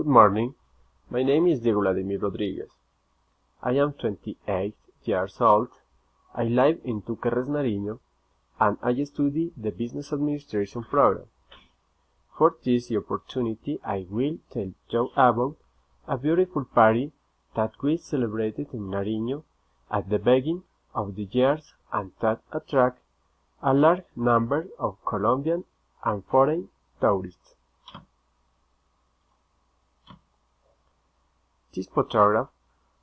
Good morning. My name is Diego Vladimir Rodriguez. I am 28 years old. I live in Túquerres, Nariño, and I study the Business Administration program. For this opportunity, I will tell you about a beautiful party that we celebrated in Nariño at the beginning of the year and that attract a large number of Colombian and foreign tourists. This photograph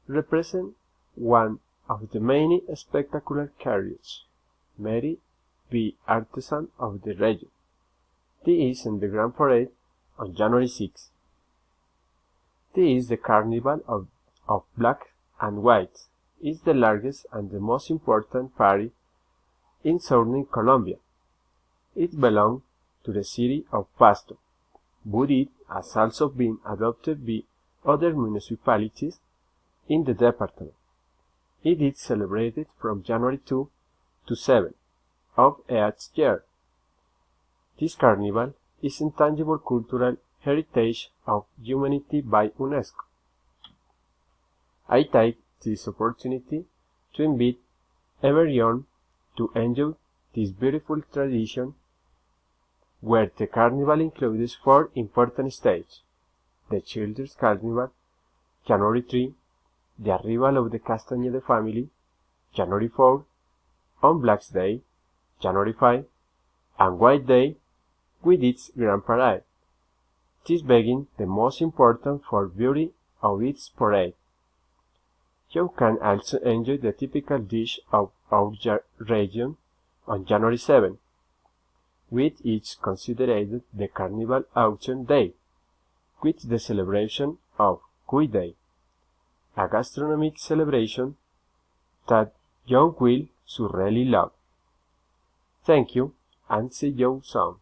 represents one of the many spectacular carriages made by artisans of the region. This is in the Grand Parade on January 6. This is the Carnival of Black and White. It is the largest and the most important party in southern Colombia. It belongs to the city of Pasto, but it has also been adopted by other municipalities in the department. It is celebrated from January 2 to 7 of each year. This carnival is intangible cultural heritage of humanity by UNESCO. I take this opportunity to invite everyone to enjoy this beautiful tradition where the carnival includes four important stages: the Children's Carnival, January 3, the arrival of the Castañeda family, January 4, on Black's Day, January 5, and White Day with its Grand Parade. This being the most important for beauty of its parade. You can also enjoy the typical dish of our region on January 7, which is considered the Carnival Auction Day, with the celebration of Cuy Day, a gastronomic celebration that you will surely love. Thank you, and see you soon.